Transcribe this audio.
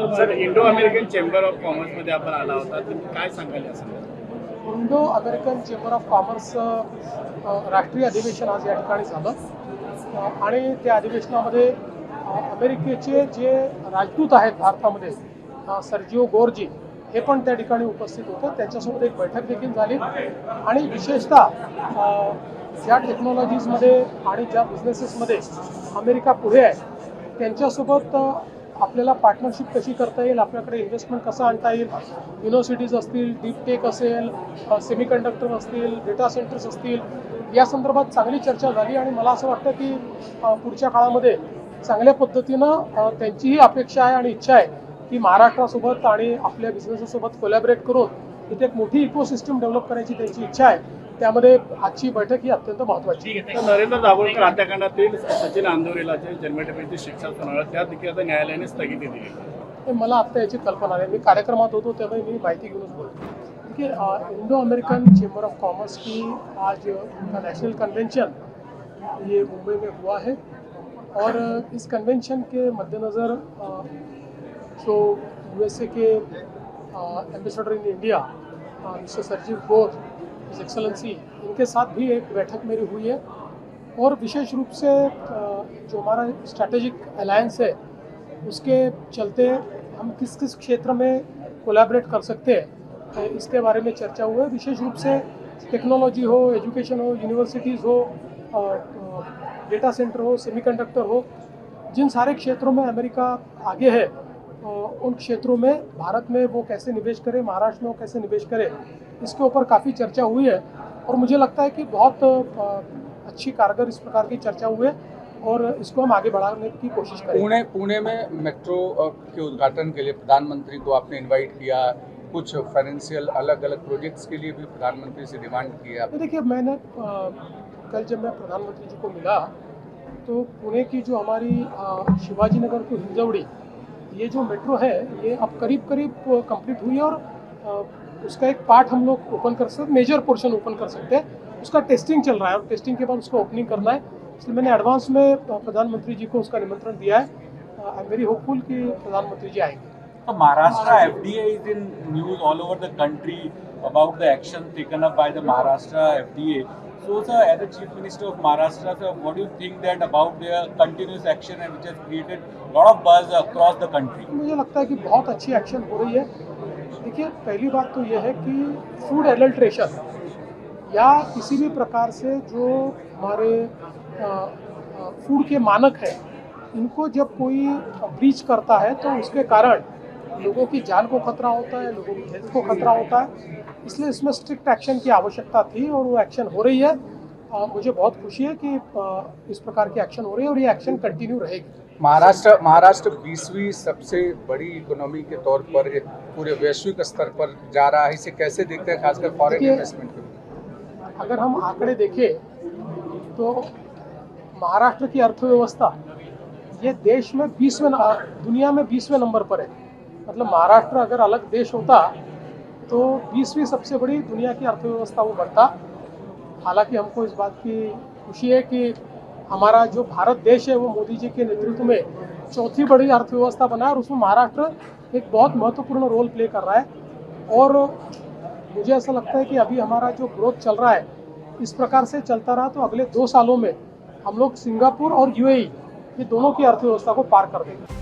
Sir, Indo American chamber of कॉमर्समध्ये आपण आला होता, तर काय सांगाल या संदर्भात? Indo American chamber of commerce राष्ट्रीय अधिवेशन आज या ठिकाणी झालं आणि त्या अधिवेशनामध्ये अमेरिकेचे जे राजदूत आहेत भारतामध्ये सर्जिओ गोर्जी हे पण त्या ठिकाणी उपस्थित होते. त्यांच्यासोबत एक बैठक देखील झाली आणि विशेषतः ज्या टेक्नॉलॉजीजमध्ये आणि ज्या बिझनेसेसमध्ये अमेरिका पुढे आहे त्यांच्यासोबत आपल्याला पार्टनरशिप कशी करता येईल, आपल्याकडे इन्व्हेस्टमेंट कसं आणता येईल, युनिव्हर्सिटीज असतील, डीप टेक असेल, सेमीकंडक्टर असतील, डेटा सेंटर्स असतील, या संदर्भात चांगली चर्चा झाली आणि मला असं वाटतं की पुढच्या काळामध्ये चांगल्या पद्धतीनं त्यांचीही अपेक्षा आहे आणि इच्छा आहे की महाराष्ट्रासोबत आणि आपल्या बिझनेससोबत कोलॅबरेट करून इथे एक मोठी इकोसिस्टम डेव्हलप करायची त्यांची इच्छा आहे. त्यामध्ये आजची बैठक ही अत्यंत महत्त्वाची आहे. तर नरेंद्र दाभोळकर हत्याकांडातील सचिन अंदुरेला जे जन्मठेपेची शिक्षा सुनावली त्या देखील आता न्यायालयाने स्थगिती दिली. हे मला आत्ता याची कल्पना नाही. मी कार्यक्रमात होतो तेव्हा मी माहिती घेऊनच बोलतो. देखिए, Indo American chamber of commerce की आज नेशनल कन्वेंशन ये मुंबई में हुआ है और इस कन्वेंशन के मद्देनज़र जो यूएसए के ambassador in India mister Sergio Gor, his excellency, इनके साथ भी एक बैठक मेरी हुई है और विशेष रूप से जो हमारा स्ट्रैटेजिक अलायंस है उसके चलते हम किस किस क्षेत्र में कोलैबोरेट कर सकते हैं इसके बारे में चर्चा हुई है. विशेष रूप से टेक्नोलॉजी हो, एजुकेशन हो, यूनिवर्सिटीज़ हो, डेटा सेंटर हो, सेमीकंडक्टर हो, जिन सारे क्षेत्रों में अमेरिका आगे है उन क्षेत्रों में भारत में वो कैसे निवेश करे, महाराष्ट्र में वो कैसे निवेश करे, इसके ऊपर काफ़ी चर्चा हुई है और मुझे लगता है कि बहुत अच्छी कारगर इस प्रकार की चर्चा हुई है और इसको हम आगे बढ़ाने की कोशिश करेंगे. पुणे में मेट्रो के उद्घाटन के लिए प्रधानमंत्री को आपने इनवाइट किया, कुछ फाइनेंशियल अलग अलग प्रोजेक्ट्स के लिए भी प्रधानमंत्री से डिमांड किया. देखिए, मैंने कल जब मैं प्रधानमंत्री जी को मिला तो पुणे की जो हमारी शिवाजी नगर टू हिंजवड़ी ये जो मेट्रो है ये अब करीब करीब कंप्लीट हुई है और उसका एक पार्ट हम लोग ओपन कर सकते, मेजर पोर्शन ओपन कर सकते हैं. उसका टेस्टिंग चल रहा है और टेस्टिंग के बाद उसको ओपनिंग करना है. इसलिए मैंने एडवांस में प्रधानमंत्री जी को उसका निमंत्रण दिया है. आई एम वेरी होपफुल कि प्रधानमंत्री जी आएंगे. So Maharashtra FDA is in news all over the country about the action taken up by the Maharashtra FDA. So sir, as the Chief Minister of Maharashtra, sir, what do you think that about their continuous action and which has created a lot of buzz across the country? मुझे लगता है कि बहुत अच्छी action हो रही है. देखिए, पहली बात तो यह है कि फूड एडल्ट्रेशन या किसी भी प्रकार से जो हमारे फूड के मानक है इनको जब कोई ब्रीच करता है तो उसके कारण लोगों की जान को खतरा होता है, लोगों की हेल्थ को खतरा होता है. इसलिए इसमें स्ट्रिक्ट एक्शन की आवश्यकता थी और वो एक्शन हो रही है. मुझे बहुत खुशी है कि इस प्रकार की एक्शन हो रही है और ये एक्शन कंटिन्यू रहेगी. महाराष्ट्र 20वीं सबसे बड़ी इकोनॉमी के तौर पर एक पूरे वैश्विक स्तर पर जा रहा है, इसे कैसे देखते हैं, खासकर फॉरेन इन्वेस्टमेंट के लिए? अगर हम आंकड़े देखें तो महाराष्ट्र की अर्थव्यवस्था ये देश में 20वें, दुनिया में 20वें नंबर पर है. मतलब महाराष्ट्र अगर अलग देश होता तो 20वीं सबसे बड़ी दुनिया की अर्थव्यवस्था वो बनता. हालांकि हमको इस बात की खुशी है कि हमारा जो भारत देश है वो मोदी जी के नेतृत्व में चौथी बड़ी अर्थव्यवस्था बना है और उसमें महाराष्ट्र एक बहुत महत्वपूर्ण रोल प्ले कर रहा है. और मुझे ऐसा लगता है कि अभी हमारा जो ग्रोथ चल रहा है इस प्रकार से चलता रहा तो अगले 2 सालों में हम लोग सिंगापुर और यूएई ये दोनों की अर्थव्यवस्था को पार कर देंगे.